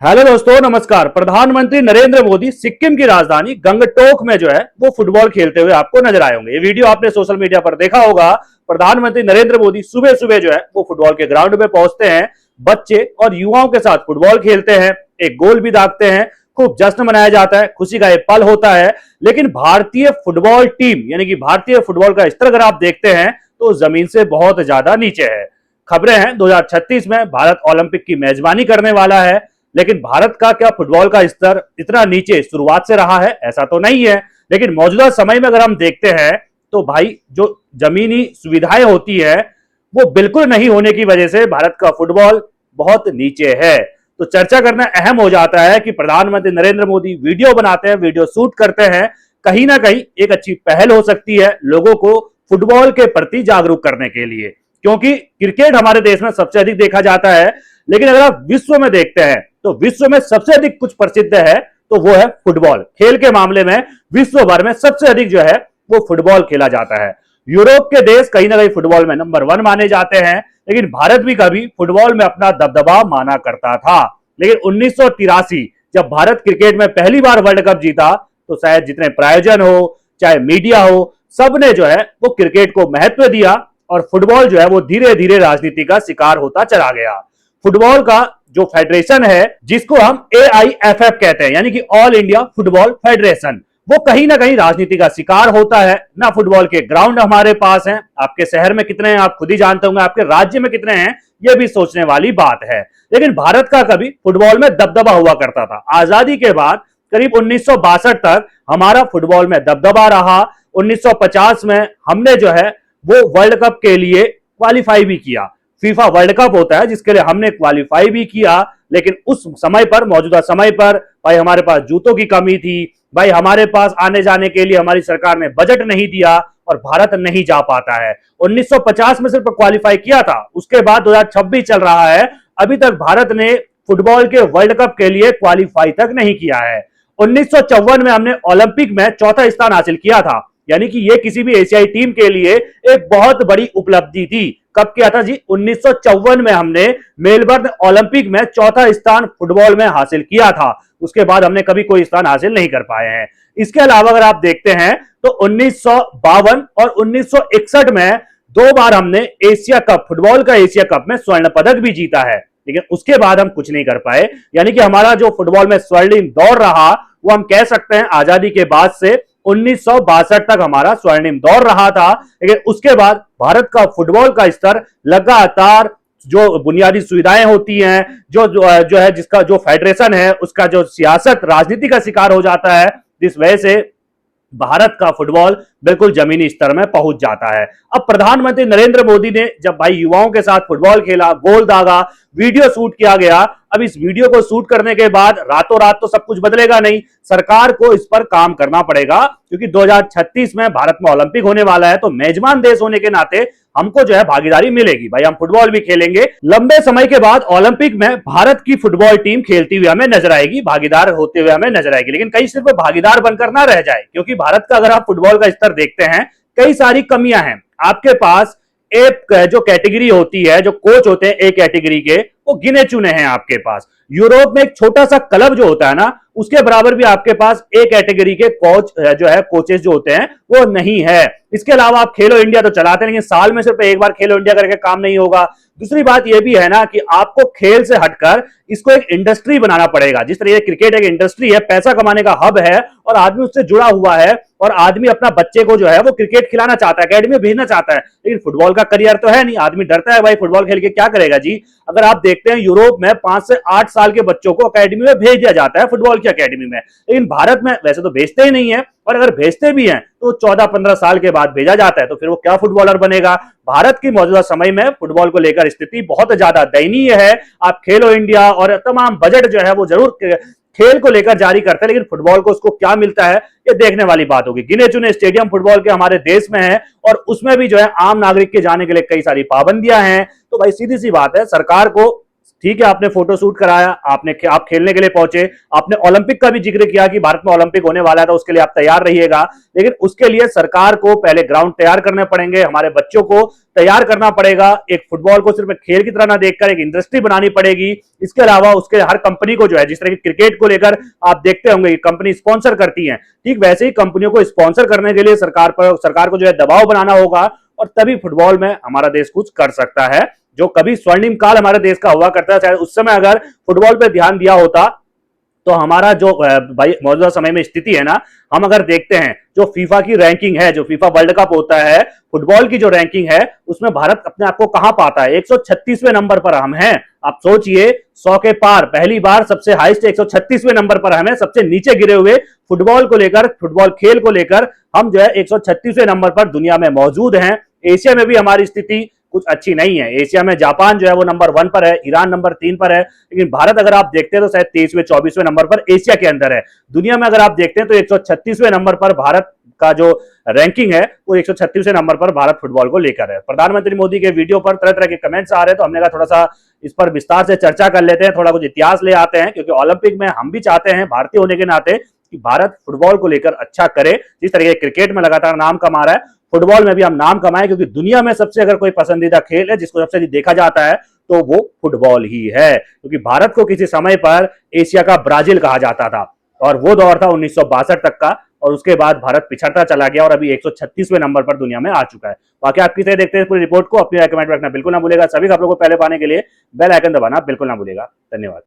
Hello दोस्तों, नमस्कार। प्रधानमंत्री नरेंद्र मोदी सिक्किम की राजधानी गंगटोक में जो है वो फुटबॉल खेलते हुए आपको नजर आए होंगे। ये वीडियो आपने सोशल मीडिया पर देखा होगा। प्रधानमंत्री नरेंद्र मोदी सुबह सुबह जो है वो फुटबॉल के ग्राउंड में पहुंचते हैं, बच्चे और युवाओं के साथ फुटबॉल खेलते हैं, एक गोल भी दागते हैं, खूब जश्न मनाया जाता है, खुशी का एक पल होता है। लेकिन भारतीय फुटबॉल टीम यानी कि भारतीय फुटबॉल का स्तर अगर आप देखते हैं तो जमीन से बहुत ज्यादा नीचे है। खबरें हैं 2036 में भारत ओलंपिक की मेजबानी करने वाला है, लेकिन भारत का क्या फुटबॉल का स्तर इतना नीचे शुरुआत से रहा है? ऐसा तो नहीं है। लेकिन मौजूदा समय में अगर हम देखते हैं तो भाई जो जमीनी सुविधाएं होती है वो बिल्कुल नहीं होने की वजह से भारत का फुटबॉल बहुत नीचे है। तो चर्चा करना अहम हो जाता है कि प्रधानमंत्री नरेंद्र मोदी वीडियो बनाते हैं, वीडियो शूट करते हैं, कहीं ना कहीं एक अच्छी पहल हो सकती है लोगों को फुटबॉल के प्रति जागरूक करने के लिए, क्योंकि क्रिकेट हमारे देश में सबसे अधिक देखा जाता है। लेकिन अगर आप विश्व में देखते हैं तो विश्व में सबसे अधिक कुछ प्रसिद्ध है तो वो है फुटबॉल। खेल के मामले में विश्व भर में सबसे अधिक जो है वो फुटबॉल खेला जाता है। यूरोप के देश कहीं ना कहीं फुटबॉल में नंबर 1 माने जाते हैं, लेकिन भारत भी कभी फुटबॉल में अपना दबदबा माना करता था। लेकिन 1983 जब भारत क्रिकेट में पहली बार वर्ल्ड कप जीता तो शायद जितने प्रायोजन हो चाहे मीडिया हो, सबने जो है वो क्रिकेट को महत्व दिया और फुटबॉल जो है वो धीरे धीरे राजनीति का शिकार होता चला गया। फुटबॉल का जो फेडरेशन है जिसको हम AIFF कहते हैं यानी कि ऑल इंडिया फुटबॉल फेडरेशन, वो कहीं ना कहीं राजनीति का शिकार होता है ना। फुटबॉल के ग्राउंड हमारे पास हैं, आपके शहर में कितने हैं आप खुद ही जानते होंगे, आपके राज्य में कितने हैं ये भी सोचने वाली बात है। लेकिन भारत का कभी फुटबॉल में दबदबा हुआ करता था। आजादी के बाद करीब 1962 तक हमारा फुटबॉल में दबदबा रहा। 1950 में हमने जो है वो वर्ल्ड कप के लिए क्वालिफाई भी किया। फीफा वर्ल्ड कप होता है जिसके लिए हमने क्वालिफाई भी किया। लेकिन उस समय पर, मौजूदा समय पर भाई हमारे पास जूतों की कमी थी, भाई हमारे पास आने जाने के लिए हमारी सरकार ने बजट नहीं दिया और भारत नहीं जा पाता है। 1950 में सिर्फ क्वालिफाई किया था, उसके बाद 2026 चल रहा है, अभी तक भारत ने फुटबॉल के वर्ल्ड कप के लिए क्वालिफाई तक नहीं किया है। 1954 में हमने ओलंपिक में चौथा स्थान हासिल किया था, यानी कि यह किसी भी एशियाई टीम के लिए एक बहुत बड़ी उपलब्धि थी। कब किया था जी? 1954 में हमने मेलबर्न ओलंपिक में चौथा स्थान फुटबॉल में हासिल किया था। उसके बाद हमने कभी कोई स्थान हासिल नहीं कर पाए हैं। इसके अलावा अगर आप देखते हैं तो 1952 और 1961 में 2 बार हमने एशिया कप, फुटबॉल का एशिया कप में स्वर्ण पदक भी जीता है। लेकिन उसके बाद हम कुछ नहीं कर पाए, यानी कि हमारा जो फुटबॉल में स्वर्णिम दौर रहा वो हम कह सकते हैं आजादी के बाद से 1962 तक हमारा स्वर्णिम दौर रहा था। लेकिन उसके बाद भारत का फुटबॉल का स्तर लगातार, जो बुनियादी सुविधाएं होती हैं, जो है जिसका जो फेडरेशन है उसका जो सियासत राजनीति का शिकार हो जाता है, जिस वजह से भारत का फुटबॉल बिल्कुल जमीनी स्तर में पहुंच जाता है। अब प्रधानमंत्री नरेंद्र मोदी ने जब भाई युवाओं के साथ फुटबॉल खेला, गोल दागा, वीडियो शूट किया गया। अब इस वीडियो को शूट करने के बाद रातों रात तो सब कुछ बदलेगा नहीं, सरकार को इस पर काम करना पड़ेगा, क्योंकि 2036 में भारत में ओलंपिक होने वाला है। तो मेजबान देश होने के नाते हमको जो है भागीदारी मिलेगी, भाई हम फुटबॉल भी खेलेंगे। लंबे समय के बाद ओलंपिक में भारत की फुटबॉल टीम खेलती हुई हमें नजर आएगी, भागीदार होते हुए हमें नजर आएगी। लेकिन कहीं सिर्फ भागीदार बनकर ना रह जाए, क्योंकि भारत का अगर आप फुटबॉल का स्तर देखते हैं कई सारी कमियां हैं। आपके पास एक जो कैटेगरी होती है, जो कोच होते हैं ए कैटेगरी के, वो गिने चुने हैं आपके पास। यूरोप में एक छोटा सा क्लब जो होता है ना, उसके बराबर भी आपके पास ए कैटेगरी के कोच जो है, कोचेस जो होते हैं वो नहीं है। इसके अलावा आप खेलो इंडिया तो चलाते हैं, लेकिन साल में सिर्फ एक बार खेलो इंडिया करके काम नहीं होगा। दूसरी बात यह भी है ना कि आपको खेल से हटकर इसको एक इंडस्ट्री बनाना पड़ेगा। जिस तरह क्रिकेट एक इंडस्ट्री है, पैसा कमाने का हब है और आदमी उससे जुड़ा हुआ है, और आदमी अपना बच्चे को जो है वो क्रिकेट खिलाना चाहता है, एकेडमी में भेजना चाहता है। लेकिन फुटबॉल का करियर तो है नहीं, आदमी डरता है भाई फुटबॉल खेल के क्या करेगा जी। अगर आप देखते हैं यूरोप में 5 से 8 साल के बच्चों को एकेडमी में भेज दिया जाता है, फुटबॉल की एकेडमी में। लेकिन भारत में वैसे तो भेजते ही नहीं है, और अगर भेजते भी हैं तो 14-15 साल के बाद भेजा जाता है, तो फिर वो क्या फुटबॉलर बनेगा। भारत की मौजूदा समय में फुटबॉल को लेकर स्थिति बहुत ज्यादा दयनीय है। आप खेलो इंडिया और तमाम बजट जो है वो जरूर खेल को लेकर जारी करते हैं, लेकिन फुटबॉल को उसको क्या मिलता है ये देखने वाली बात होगी। गिने चुने स्टेडियम फुटबॉल के हमारे देश में है, और उसमें भी जो है आम नागरिक के जाने के लिए कई सारी पाबंदियां हैं। तो भाई सीधी सी बात है, सरकार को ठीक है, आपने फोटो शूट कराया, आप खेलने के लिए पहुंचे, आपने ओलंपिक का भी जिक्र किया कि भारत में ओलंपिक होने वाला है तो उसके लिए आप तैयार रहिएगा, लेकिन उसके लिए सरकार को पहले ग्राउंड तैयार करने पड़ेंगे, हमारे बच्चों को तैयार करना पड़ेगा। एक फुटबॉल को सिर्फ एक खेल की तरह ना देखकर एक इंडस्ट्री बनानी पड़ेगी। इसके अलावा उसके हर कंपनी को जो है, जिस तरह की क्रिकेट को लेकर आप देखते होंगे कंपनी स्पॉन्सर करती है, ठीक वैसे ही कंपनियों को स्पॉन्सर करने के लिए सरकार को जो है दबाव बनाना होगा, और तभी फुटबॉल में हमारा देश कुछ कर सकता है। जो कभी स्वर्णिम काल हमारे देश का हुआ करता है, उस समय अगर फुटबॉल पे ध्यान दिया होता तो हमारा जो भाई मौजूदा समय में स्थिति है ना, हम अगर देखते हैं जो फीफा की रैंकिंग है, जो फीफा वर्ल्ड कप होता है, फुटबॉल की जो रैंकिंग है उसमें भारत अपने आप को कहां पाता है, 136वें नंबर पर हम हैं। आप सोचिए, 100 के पार पहली बार सबसे हाईएस्ट 136वें नंबर पर हमें, सबसे नीचे गिरे हुए फुटबॉल को लेकर, फुटबॉल खेल को लेकर हम जो है 136वें नंबर पर दुनिया में मौजूद हैं। एशिया में भी हमारी स्थिति कुछ अच्छी नहीं है। एशिया में जापान जो है वो नंबर 1 पर है, ईरान नंबर 3 पर है, लेकिन भारत अगर आप देखते हैं तो शायद 23वें 24वें नंबर पर एशिया के अंदर है। दुनिया में अगर आप देखते हैं तो 136वें नंबर पर भारत का जो रैंकिंग है वो 136वें नंबर पर भारत फुटबॉल को लेकर है। प्रधानमंत्री मोदी के वीडियो पर तरह तरह के कमेंट्स आ रहे हैं, तो हमने कहा थोड़ा सा इस पर विस्तार से चर्चा कर लेते हैं, थोड़ा कुछ इतिहास ले आते हैं, क्योंकि ओलंपिक में हम भी चाहते हैं भारतीय होने के नाते कि भारत फुटबॉल को लेकर अच्छा करे। जिस तरह क्रिकेट में लगातार नाम कमा रहा है, फुटबॉल में भी हम नाम कमाएं, क्योंकि दुनिया में सबसे अगर कोई पसंदीदा खेल है जिसको सबसे देखा जाता है तो वो फुटबॉल ही है। क्योंकि भारत को किसी समय पर एशिया का ब्राजील कहा जाता था, और वो दौर था 1962 तक का, और उसके बाद भारत पिछड़ता चला गया और अभी 136वें नंबर पर दुनिया में आ चुका है। बाकी आप किसे देखते हैं पूरी रिपोर्ट को, अपनी राय कमेंट में रखना बिल्कुल ना भूलेगा। सभी खबरों को पहले पाने के लिए बेल आइकन दबाना बिल्कुल ना भूलेगा। धन्यवाद।